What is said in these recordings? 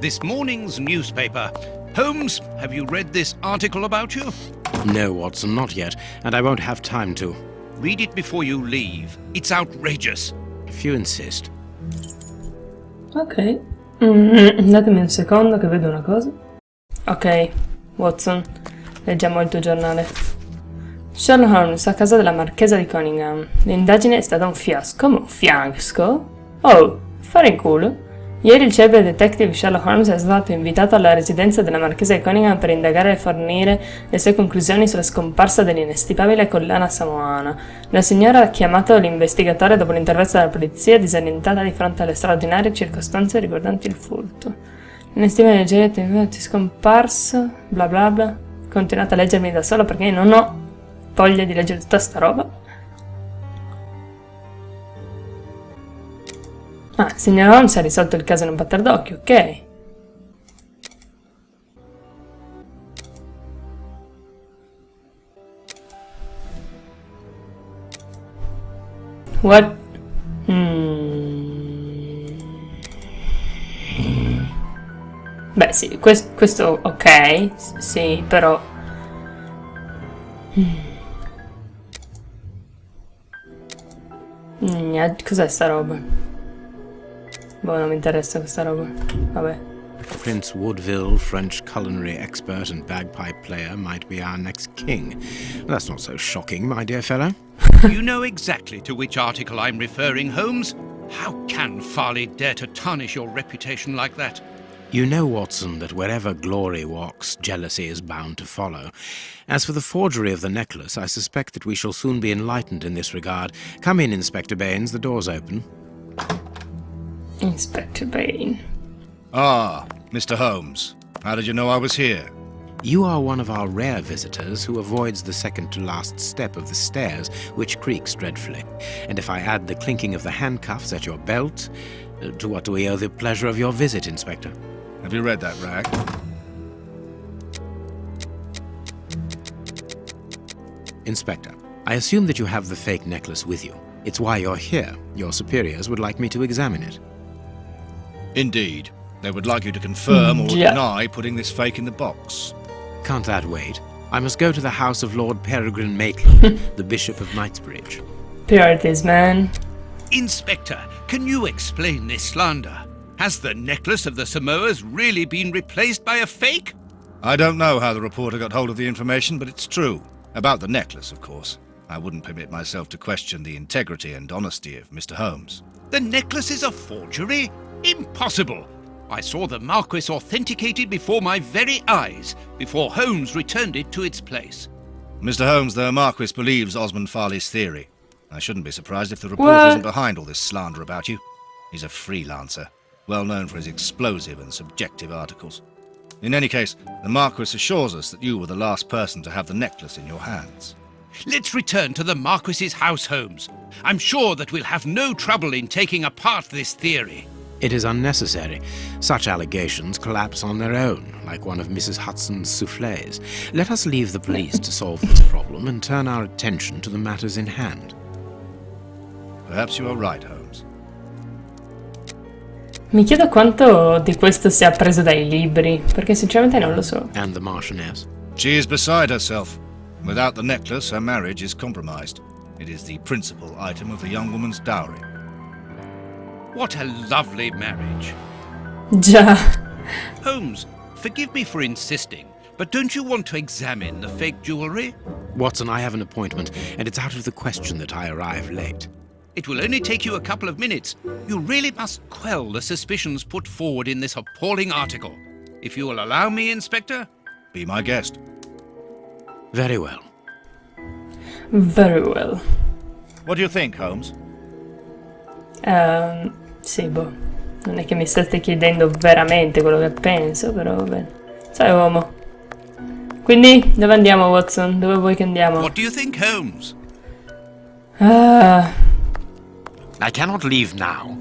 this morning's newspaper. Holmes, have you read this article about you? No, Watson, not yet, and I won't have time to. Read it before you leave. It's outrageous. If you insist. Ok. Datemi un secondo che vedo una cosa. Ok, Watson, leggiamo il tuo giornale. Sherlock Holmes a casa della marchesa di Cunningham. L'indagine è stata un fiasco. Come un fiasco? Oh, fare in culo. Ieri il celebre detective Sherlock Holmes è stato invitato alla residenza della marchesa di Cunningham per indagare e fornire le sue conclusioni sulla scomparsa dell'inestimabile collana samoana. La signora ha chiamato l'investigatore dopo l'intervento della polizia, disorientata di fronte alle straordinarie circostanze riguardanti il furto. L'inestimabile oggetto è scomparso, bla bla bla. Continuate a leggermi da solo perché io non ho voglia di leggere tutta sta roba. Ah, il signor Holmes ha risolto il caso in un batter d'occhio, ok. What? Beh sì, questo ok, sì, però... Cos'è sta roba? Boh, non mi interessa questa roba. Vabbè. Prince Woodville, French culinary expert and bagpipe player, might be our next king. That's not so shocking, my dear fellow. You know exactly to which article I'm referring, Holmes. How can Farley dare to tarnish your reputation like that? You know, Watson, that wherever glory walks, jealousy is bound to follow. As for the forgery of the necklace, I suspect that we shall soon be enlightened in this regard. Come in, Inspector Baines, the door's open. Inspector Bain. Ah, Mr. Holmes. How did you know I was here? You are one of our rare visitors who avoids the second-to-last step of the stairs, which creaks dreadfully. And if I add the clinking of the handcuffs at your belt, to what do we owe the pleasure of your visit, Inspector? Have you read that rag? Inspector, I assume that you have the fake necklace with you. It's why you're here. Your superiors would like me to examine it. Indeed. They would like you to confirm or deny putting this fake in the box. Can't that wait? I must go to the house of Lord Peregrine Maitland, the Bishop of Knightsbridge. Priorities, man. Inspector, can you explain this slander? Has the necklace of the Samoas really been replaced by a fake? I don't know how the reporter got hold of the information, but it's true. About the necklace, of course. I wouldn't permit myself to question the integrity and honesty of Mr. Holmes. The necklace is a forgery? Impossible! I saw the Marquis authenticated before my very eyes, before Holmes returned it to its place. Mr. Holmes, the Marquis believes Osmond Farley's theory. I shouldn't be surprised if the reporter isn't behind all this slander about you. He's a freelancer, well known for his explosive and subjective articles. In any case, the Marquis assures us that you were the last person to have the necklace in your hands. Let's return to the Marquis's house, Holmes. I'm sure that we'll have no trouble in taking apart this theory. It is unnecessary. Such allegations collapse on their own, like one of Mrs. Hudson's soufflés. Let us leave the police to solve this problem and turn our attention to the matters in hand. Perhaps you are right, Holmes. Mi chiedo quanto di questo sia preso dai libri, perché sinceramente non lo so. And the Marchioness? She is beside herself. Without the necklace, her marriage is compromised. It is the principal item of the young woman's dowry. What a lovely marriage. Già. Holmes, forgive me for insisting, but don't you want to examine the fake jewelry? Watson, I have an appointment, and it's out of the question that I arrive late. It will only take you a couple of minutes. You really must quell the suspicions put forward in this appalling article. If you will allow me, Inspector? Be my guest. Very well. Very well. What do you think, Holmes? Sì, boh. Non è che mi state chiedendo veramente quello che penso, però va bene. Sai, uomo. Quindi, dove andiamo, Watson? Dove vuoi che andiamo? What do you think, Holmes? I cannot leave now.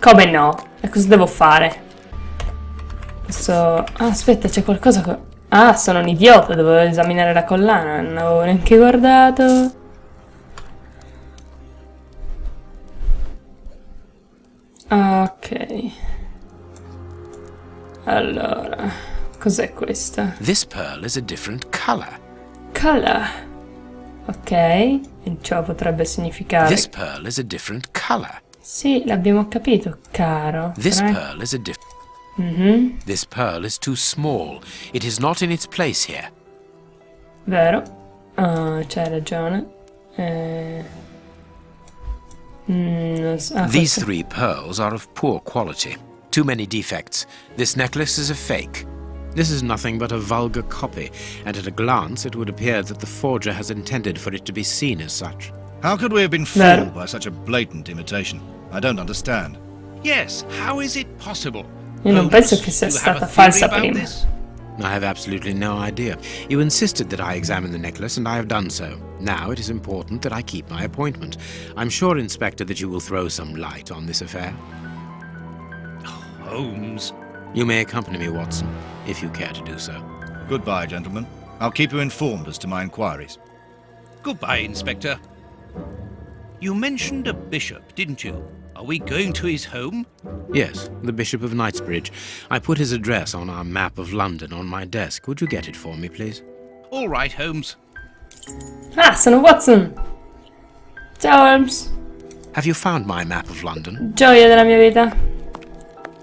Come no? E cosa devo fare? aspetta, c'è qualcosa che... Ah, sono un idiota, dovevo esaminare la collana, non avevo neanche guardato. Ok. Allora, cos'è questa? This pearl is a different color. Color. Ok, e ciò potrebbe significare... This pearl is a different color. Sì, l'abbiamo capito, caro. This Però- pearl is a different... This pearl is too small. It is not in its place here. Vero? Ah, c'hai ragione. Non so. Ah, These questo- 3 pearls are of poor quality. Too many defects. This necklace is a fake. This is nothing but a vulgar copy, and at a glance it would appear that the forger has intended for it to be seen as such. How could we have been Vero. fooled by such a blatant imitation? I don't understand. Yes, how is it possible? Io non Holmes, penso che sia you have stata a theory falsa about prima. this? I have absolutely no idea. You insisted that I examine the necklace, and I have done so. Now it is important that I keep my appointment. I'm sure, Inspector, that you will throw some light on this affair. Holmes. You may accompany me, Watson, if you care to do so. Goodbye, gentlemen. I'll keep you informed as to my inquiries. Goodbye, Inspector. You mentioned a bishop, didn't you? Are we going to his home? Yes, the Bishop of Knightsbridge. I put his address on our map of London on my desk. Would you get it for me, please? All right, Holmes. Ah, sono Watson! Ciao, Holmes! Have you found my map of London? Gioia della mia vita.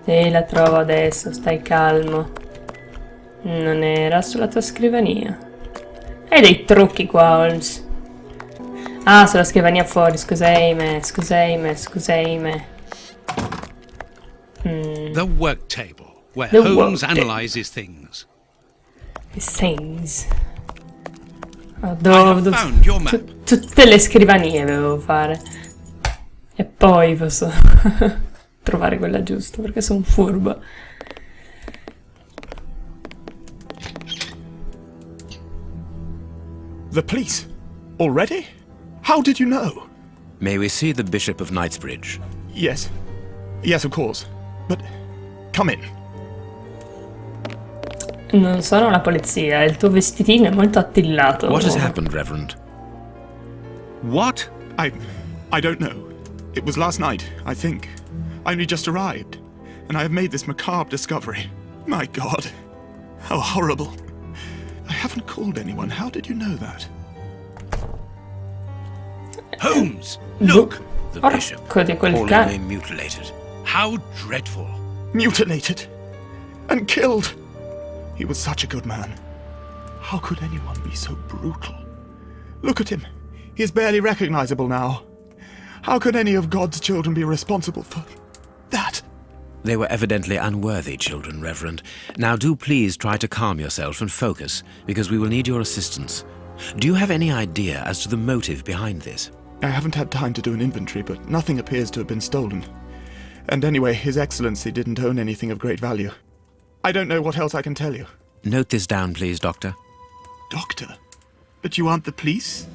Sì, la trovo adesso, stai calmo. Non era sulla tua scrivania. Hai dei trucchi qua, Holmes. Ah, sulla scrivania fuori, scusami. The work table, where The Holmes work table. analyzes things. Things. Oh, I have found your map. Tutte le scrivanie dovevo fare. E poi posso trovare quella giusta, perché sono furba. The police? Already? How did you know? May we see the Bishop of Knightsbridge? Yes. Yes, of course. But come in. Non sono la polizia, il tuo vestitino è molto attillato. What has happened, Reverend? What? I don't know. It was last night, I think. I only just arrived, and I have made this macabre discovery. My God. How horrible. I haven't called anyone. How did you know that? Holmes, look! The Porco Bishop, di quel horribly cane. mutilated. How dreadful. Mutilated. And killed. He was such a good man. How could anyone be so brutal? Look at him. He is barely recognizable now. How could any of God's children be responsible for that? They were evidently unworthy children, Reverend. Now do please try to calm yourself and focus, because we will need your assistance. Do you have any idea as to the motive behind this? I haven't had time to do an inventory, but nothing appears to have been stolen. And anyway, His Excellency didn't own anything of great value. I don't know what else I can tell you. Note this down, please, Doctor. Doctor? But you aren't the police?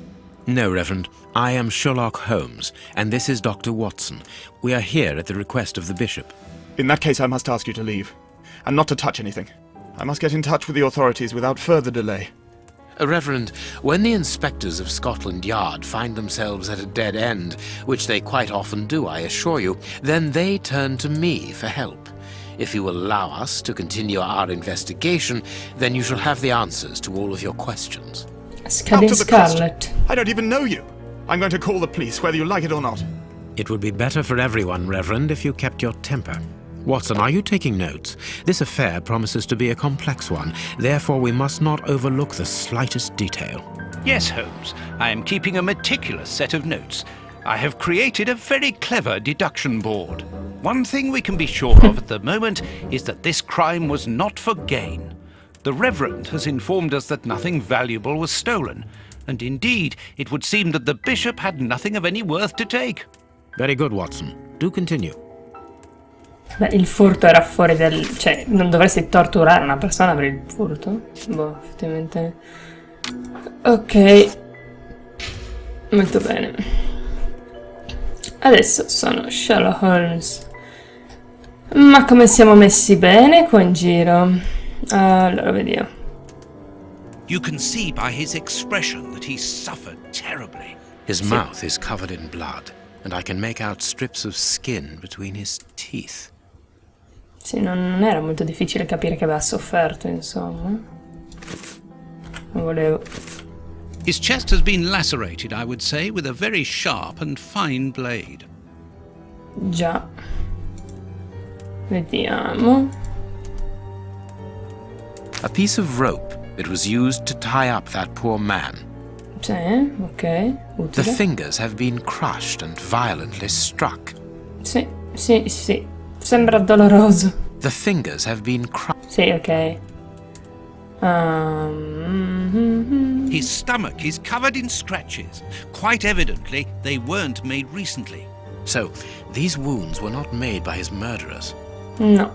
No, Reverend. I am Sherlock Holmes, and this is Dr. Watson. We are here at the request of the Bishop. In that case, I must ask you to leave. And not to touch anything. I must get in touch with the authorities without further delay. Reverend, when the inspectors of Scotland Yard find themselves at a dead end, which they quite often do, I assure you, then they turn to me for help. If you will allow us to continue our investigation, then you shall have the answers to all of your questions. Scade Up to the cost. Scarlet. I don't even know you. I'm going to call the police, whether you like it or not. It would be better for everyone, Reverend, if you kept your temper. Watson, are you taking notes? This affair promises to be a complex one. Therefore, we must not overlook the slightest detail. Yes, Holmes. I am keeping a meticulous set of notes. I have created a very clever deduction board. One thing we can be sure of at the moment is that this crime was not for gain. The Reverend has informed us that nothing valuable was stolen, and indeed, it would seem that the Bishop had nothing of any worth to take. Very good, Watson. Do continue. Beh, il furto era fuori del... cioè, non dovresti torturare una persona per il furto? Boh, effettivamente... Ok. Molto bene. Adesso sono Sherlock Holmes. Ma come siamo messi bene qua in giro? Allora, vediamo. You can see by his expression that he suffered terribly. His mouth is covered in blood, and I can make out strips of skin between his teeth. Sì, non era molto difficile capire che aveva sofferto, insomma. Non volevo. His chest has been lacerated, I would say, with a very sharp and fine blade. Già. Vediamo. A piece of rope that was used to tie up that poor man. Sì, ok. The Utile. fingers have been crushed and violently struck. Sì, sì, sì. Sembra doloroso. The fingers have been crushed. Sì, ok. His stomach is covered in scratches. Quite evidently, they weren't made recently. So, these wounds were not made by his murderers. No.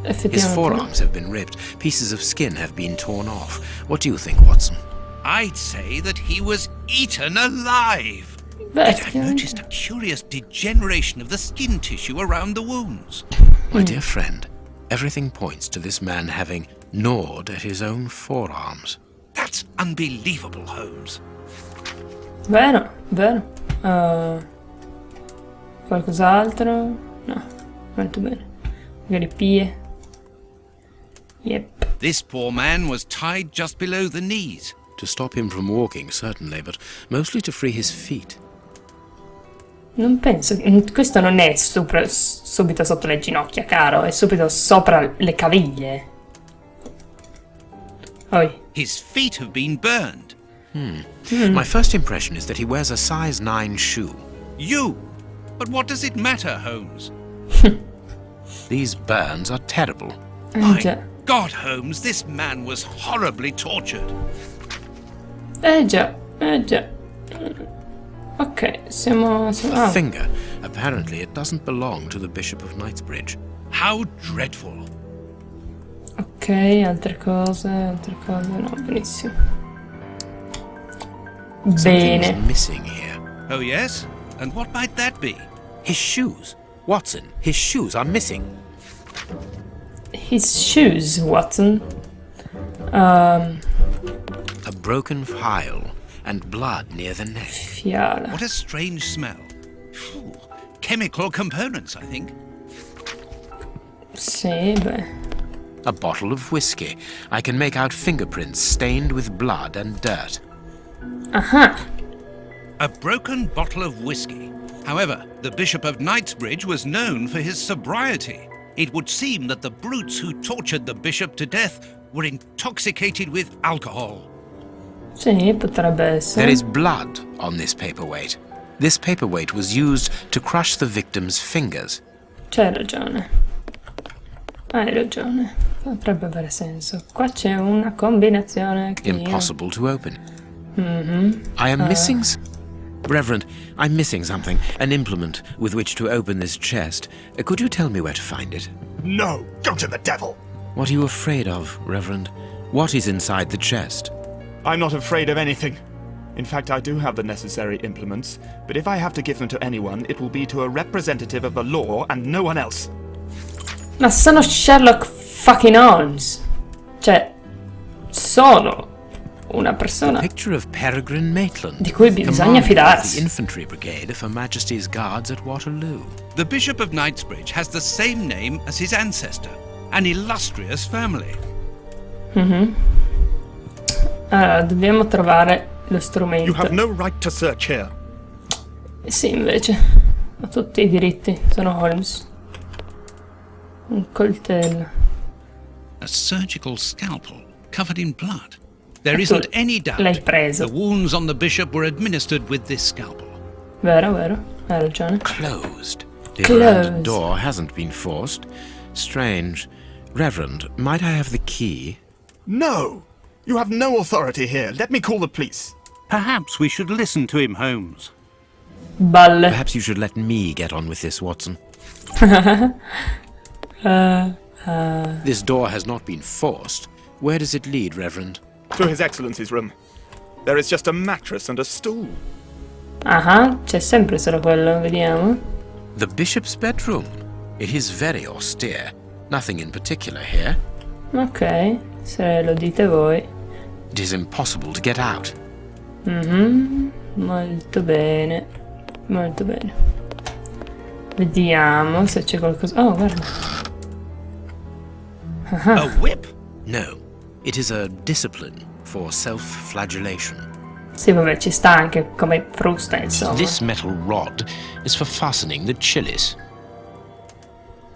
His Effettivamente. forearms have been ripped. Pieces of skin have been torn off. What do you think, Watson? I'd say that he was eaten alive. Beh, Yet I've noticed a curious degeneration of the skin tissue around the wounds. My dear friend, everything points to this man having gnawed at his own forearms. That's unbelievable, Holmes. Vero, vero. Qualcos'altro? No, molto bene. Magari pie. Yep. This poor man was tied just below the knees. To stop him from walking, certainly, but mostly to free his feet. Non penso che... Questo non è subito sotto le ginocchia, caro. È subito sopra le caviglie. Oi. His feet have been burned. My first impression is that he wears a size 9 shoe. You! But what does it matter, Holmes? These burns are terrible. My Già. God, Holmes, this man was horribly tortured. Già, già. Ok, siamo... A ah, finger. Apparently, it doesn't belong to the Bishop of Knightsbridge. How dreadful. ok, altre cose, no, benissimo. Something's Bene. missing here. Oh, yes? And what might that be? His shoes. Watson, his shoes are missing. His shoes, Watson. A broken file and blood near the neck. Fiala. What a strange smell. Phew. Chemical components, I think. Sì, beh. A bottle of whiskey. I can make out fingerprints stained with blood and dirt. Aha. A broken bottle of whiskey. However, the Bishop of Knightsbridge was known for his sobriety. It would seem that the brutes who tortured the bishop to death were intoxicated with alcohol. Sì, potrebbe essere. There is blood on this paperweight. This paperweight was used to crush the victim's fingers. C'hai ragione. Hai ragione. Potrebbe avere senso. Qua c'è una combinazione che io... Impossible to open. I am missing... Reverend, I'm missing something. An implement with which to open this chest. Could you tell me where to find it? No, go to the devil! What are you afraid of, Reverend? What is inside the chest? I'm not afraid of anything. In fact, I do have the necessary implements, but if I have to give them to anyone, it will be to a representative of the law and no one else. Ma sono Sherlock fucking Holmes. Cioè, sono una persona Picture of Peregrine Maitland, di cui bisogna commander of fidarsi. the infantry brigade of Her Majesty's Guards at Waterloo. The Bishop of Knightsbridge has the same name as his ancestor, an illustrious family. Allora, dobbiamo trovare lo You strumento. have no right to search here. Sì, invece. Ho tutti i diritti. Sono Holmes. Un coltello. A surgical scalpel covered in blood. There isn't any doubt. L'hai preso. The wounds on the bishop were administered with this scalpel. Vero, vero. Hai ragione. Closed. The Closed. veranda door hasn't been forced. Strange. Reverend, might I have the key? No! You have no authority here. Let me call the police. Perhaps we should listen to him, Holmes. Balle. Perhaps you should let me get on with this, Watson. This door has not been forced. Where does it lead, Reverend? To His Excellency's room. There is just a mattress and a stool. Ah, c'è sempre solo quello, vediamo. The bishop's bedroom. It is very austere. Nothing in particular here. Ok, se lo dite voi. It is impossible to get out. Molto bene. Molto bene. Vediamo se c'è qualcosa. Oh, guarda. A whip? No, it is a discipline for self-flagellation. Sì, vabbè, ci sta anche come frusta, insomma. This metal rod is for fastening the chilies.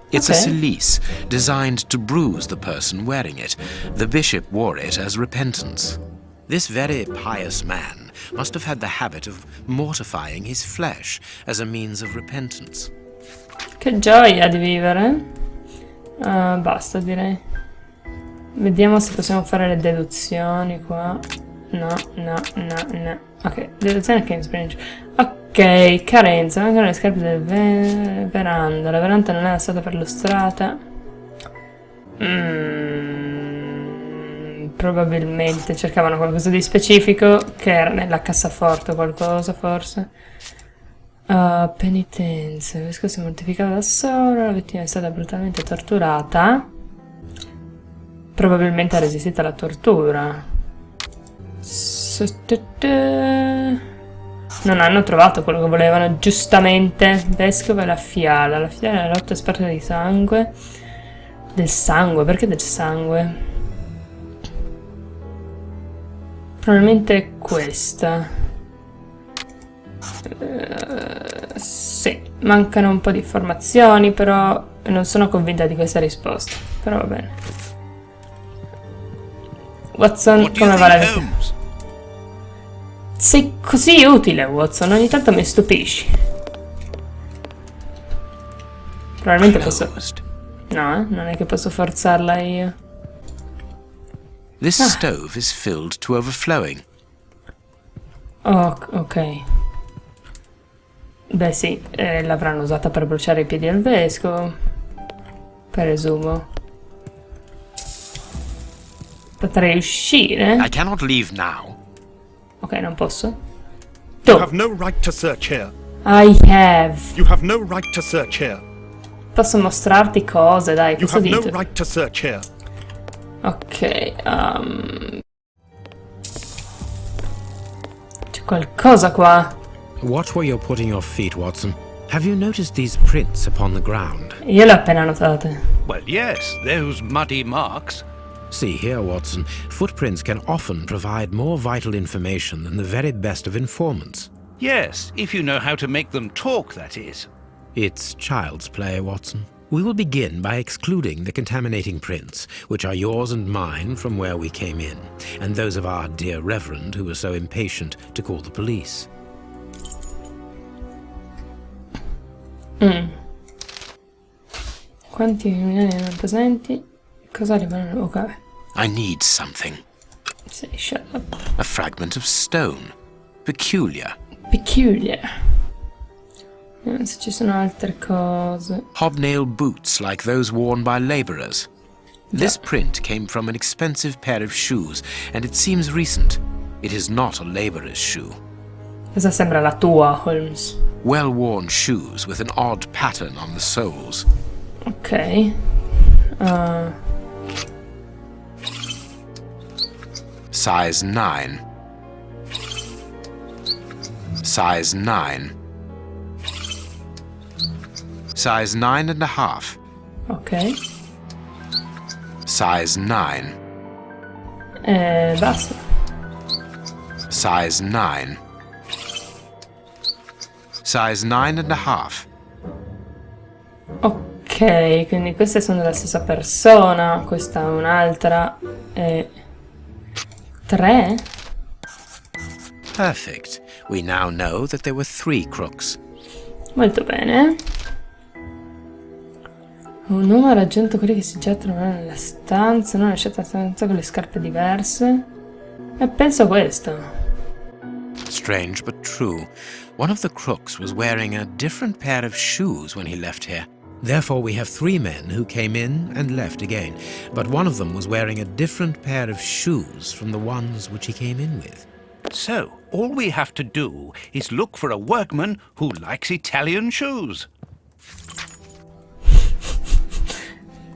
It's a Okay. cilice designed to bruise the person wearing it. The bishop wore it as repentance. This very pious man must have had the habit of mortifying his flesh as a means of repentance. Che gioia di vivere. Basta, direi. Vediamo se possiamo fare le deduzioni qua. No. Ok, deduzione a Cambridge. Ok, carenza. Mancano le scarpe del veranda. La veranda non era stata perlustrata. Probabilmente cercavano qualcosa di specifico, che era nella cassaforte o qualcosa, forse. Penitenza. Il vescovo si è mortificato da solo. La vittima è stata brutalmente torturata. Probabilmente ha resistito alla tortura. Non hanno trovato quello che volevano, giustamente. Vescovo e la fiala. La fiala era rotta e sparsa di sangue. Del sangue? Perché del sangue? Probabilmente questa. Sì, mancano un po' di informazioni, però non sono convinta di questa risposta. Però va bene. Watson, What do you come va la think, vita? Holmes? Sei così utile, Watson, ogni tanto mi stupisci. Probabilmente posso... Closed. No, non è che posso forzarla io. This stove is filled to overflowing. Oh, ok. Beh sì, l'avranno usata per bruciare i piedi al vescovo. Presumo. Potrei uscire? I cannot leave now. Ok, non posso. You Tu. have no right to search here. I have. You have no right to search here. Posso mostrarti cose, dai, You cosa have no dite? right to search here. Ok, c'è qualcosa qua. Watch where you're putting your feet, Watson. Have you noticed these prints upon the ground? Io le ho appena notate. Well, yes, those muddy marks. See here, Watson. Footprints can often provide more vital information than the very best of informants. Yes, if you know how to make them talk, that is. It's child's play, Watson. We will begin by excluding the contaminating prints, which are yours and mine from where we came in, and those of our dear Reverend who was so impatient to call the police. Quanti criminali erano presenti? Cosa rimangono? Ok. I need something. Sì, shut up. A fragment of stone. Peculiar. Peculiar. Vediamo se ci sono altre cose. Hobnail boots like those worn by labourers. This print came from an expensive pair of shoes, and it seems recent. It is not a labourer's shoe. Questa sembra la tua, Holmes. Well-worn shoes with an odd pattern on the soles. Ok. Size 9. Size 9. Size 9.5. Ok. Size 9. Basta. Size 9. Size 9.5. Ok, quindi queste sono della stessa persona. Questa è un'altra. 3? Perfect. We now know that there were 3 crooks. Molto bene. Un uomo ha raggiunto quelli che si già trovavano nella stanza, non ha lasciato la stanza con le scarpe diverse. E penso questo. Strange but true. One of the crooks was wearing a different pair of shoes when he left here. Therefore, we have 3 men who came in and left again, but one of them was wearing a different pair of shoes from the ones which he came in with. So, all we have to do is look for a workman who likes Italian shoes.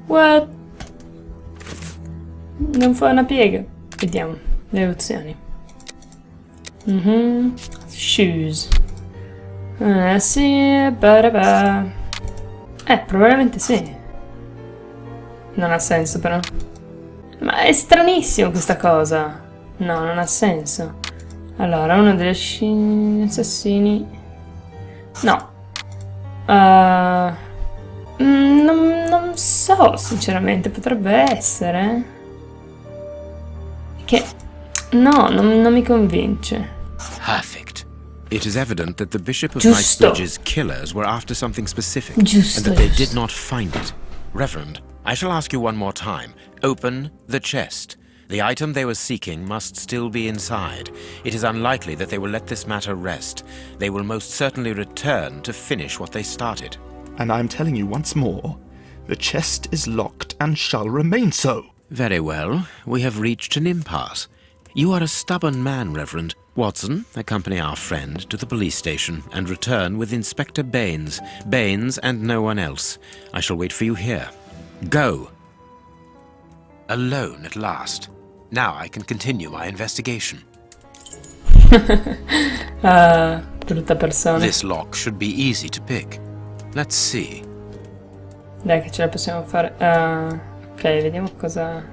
What? Non fa una piega. Vediamo le opzioni. Shoes. Sì, probabilmente sì. Non ha senso però. Ma è stranissimo questa cosa. No, non ha senso. Allora, uno degli assassini... No. Non so, sinceramente. Potrebbe essere. Che... No, non mi convince. Perfect. It is evident that the Bishop of Giusto. Knightsbridge's killers were after something specific, Giusto, and that they giusto. did not find it. Reverend, I shall ask you one more time. Open the chest. The item they were seeking must still be inside. It is unlikely that they will let this matter rest. They will most certainly return to finish what they started. And I'm telling you once more, the chest is locked and shall remain so. Very well. We have reached an impasse. You are a stubborn man, Reverend. Watson, accompany our friend to the police station and return with Inspector Baines. Baines and no one else. I shall wait for you here. Go. Alone at last. Now I can continue my investigation. Brutta persona. This lock should be easy to pick. Let's see. Dai che ce la possiamo fare. Ok, vediamo cosa...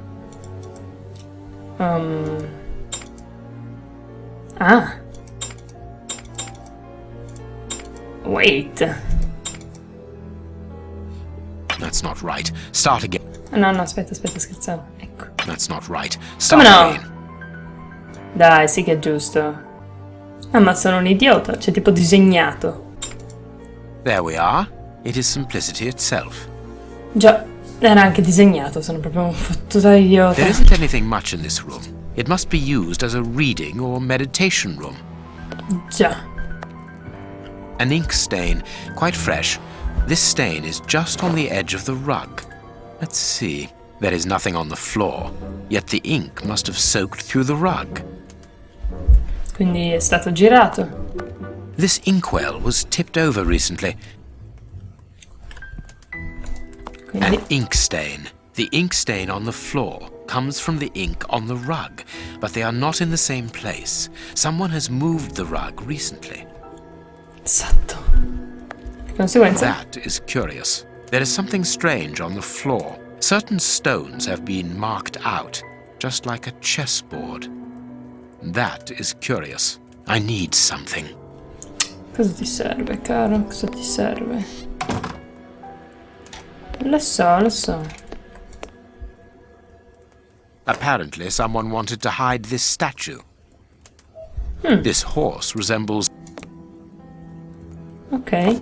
Wait. That's not right. Start again. No, aspetta, scherzavo. Ecco. That's not right. Start Come no? again. Dai, sì che è giusto. Ah, ma sono un idiota. C'è tipo disegnato. There we are. It is simplicity itself. Già, era anche disegnato. Sono proprio un fottuto idiota. There isn't anything much in this room. It must be used as a reading or meditation room. Già. An ink stain, quite fresh. This stain is just on the edge of the rug. Let's see. There is nothing on the floor, yet the ink must have soaked through the rug. Quindi è stato girato. This inkwell was tipped over recently. Quindi... An ink stain. The ink stain on the floor comes from the ink on the rug, but they are not in the same place. Someone has moved the rug recently. Esatto. Di conseguenza... That is curious. There is something strange on the floor. Certain stones have been marked out, just like a chessboard. That is curious. I need something. Cosa ti serve, caro? Cosa ti serve? Lo so. Apparently, someone wanted to hide this statue. This horse resembles... Ok.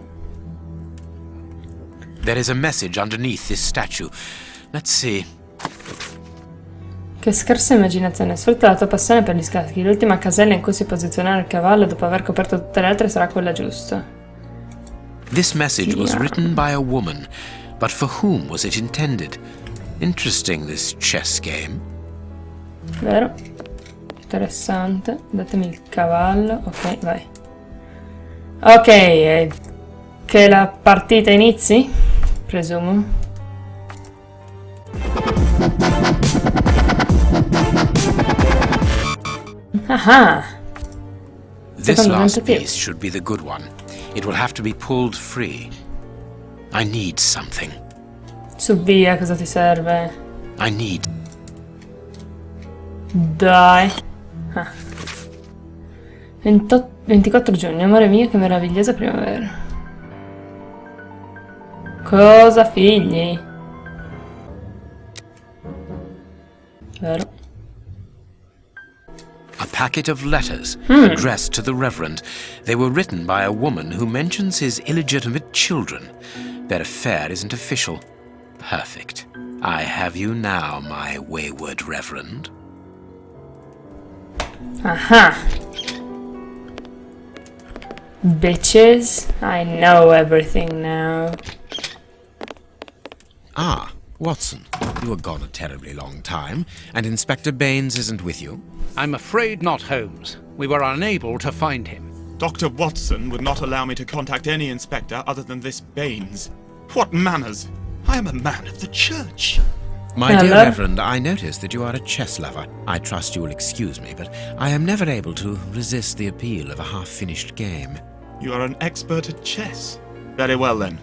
There is a message underneath this statue. Let's see. Che scarsa immaginazione. Sfrutta la tua passione per gli scacchi. L'ultima casella in cui si posizionare il cavallo dopo aver coperto tutte le altre sarà quella giusta. This message was Yeah. written by a woman, but for whom was it intended? Interesting, this chess game. Vero? Interessante. Datemi il cavallo. Ok, vai. Ok, che la partita inizi? Presumo. Ah! This Secondo last tentativo. piece should be the good one. It will have to be pulled free. I need something. Su via, cosa ti serve? I need... Dai. Ah. 24 giorni, amore mio, che meravigliosa primavera. Cosa, figli? Vero? A packet of letters addressed to the Reverend. They were written by a woman who mentions his illegitimate children. Their affair isn't official. Perfect. I have you now, my wayward Reverend. Aha! Bitches, I know everything now. Ah, Watson, you were gone a terribly long time, and Inspector Baines isn't with you. I'm afraid not, Holmes. We were unable to find him. Dr. Watson would not allow me to contact any inspector other than this Baines. What manners! I am a man of the church. My dear Hello? Reverend, I notice that you are a chess lover. I trust you will excuse me, but I am never able to resist the appeal of a half-finished game. You are an expert at chess. Very well then.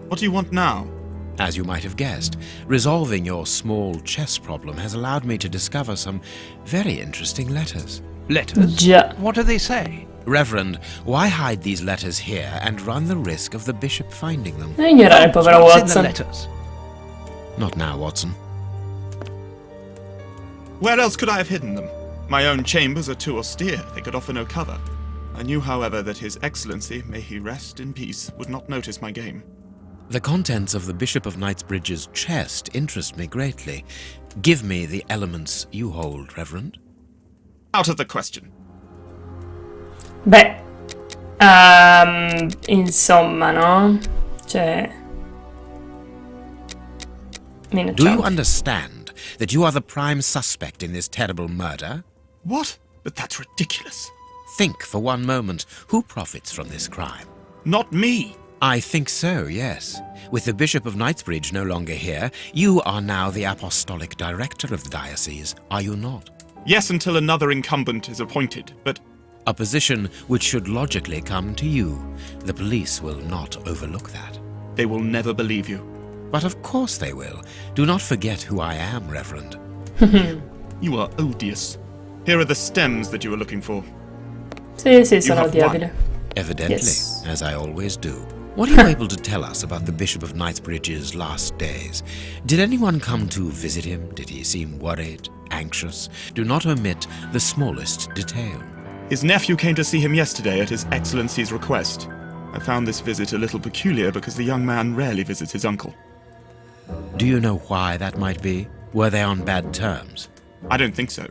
What do you want now? As you might have guessed, resolving your small chess problem has allowed me to discover some very interesting letters. Letters? Già. What do they say? Reverend, why hide these letters here and run the risk of the bishop finding them? Non ignorare il povero What's in the Watson. letters? Not now, Watson. Where else could I have hidden them? My own chambers are too austere. They could offer no cover. I knew, however, that His Excellency, may he rest in peace, would not notice my game. The contents of the Bishop of Knightsbridge's chest interest me greatly. Give me the elements you hold, Reverend. Out of the question. Beh, insomma, no? Cioè... Do you understand that you are the prime suspect in this terrible murder? What? But that's ridiculous. Think for one moment, who profits from this crime? Not me. I think so, yes. With the Bishop of Knightsbridge no longer here, you are now the apostolic director of the diocese, are you not? Yes, until another incumbent is appointed, but... A position which should logically come to you. The police will not overlook that. They will never believe you. But of course they will. Do not forget who I am, Reverend. You are odious. Here are the stems that you were looking for. Sì, sì, sono have odiabile. Evidently, Yes. as I always do. What are you able to tell us about the Bishop of Knightsbridge's last days? Did anyone come to visit him? Did he seem worried, anxious? Do not omit the smallest detail. His nephew came to see him yesterday at His Excellency's request. I found this visit a little peculiar because the young man rarely visits his uncle. Do you know why that might be? Were they on bad terms? I don't think so.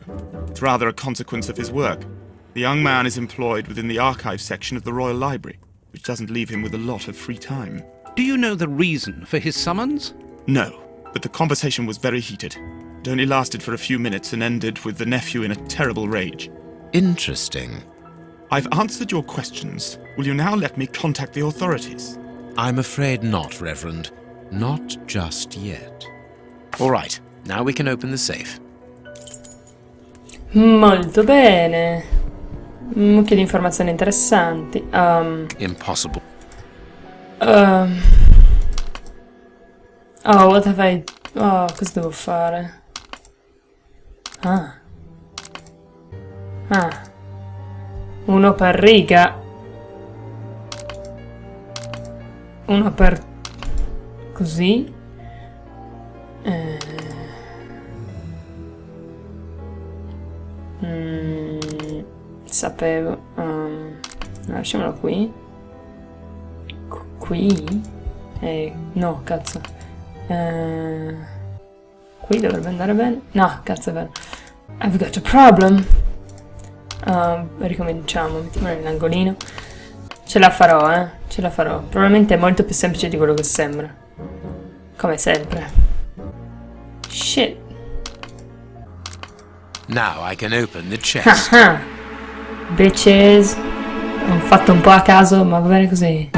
It's rather a consequence of his work. The young man is employed within the archive section of the Royal Library, which doesn't leave him with a lot of free time. Do you know the reason for his summons? No, but the conversation was very heated. It only lasted for a few minutes and ended with the nephew in a terrible rage. Interesting. I've answered your questions. Will you now let me contact the authorities? I'm afraid not, Reverend. Not just yet. All right, now we can open the safe. Molto bene. Un mucchio di informazioni interessanti. Impossible. Oh, what have I... Oh, cosa devo fare? Ah. Uno per riga. Uno per... Così. Sapevo. Lasciamolo qui. Qui? No, cazzo. Qui dovrebbe andare bene. No, cazzo è vero. I've got a problem. Ricominciamo, mettiamolo in angolino. Ce la farò, ce la farò. Probabilmente è molto più semplice di quello che sembra. Come sempre. Shit. Now I can open the chest. Bitches. Ho fatto un po' a caso, ma va bene così.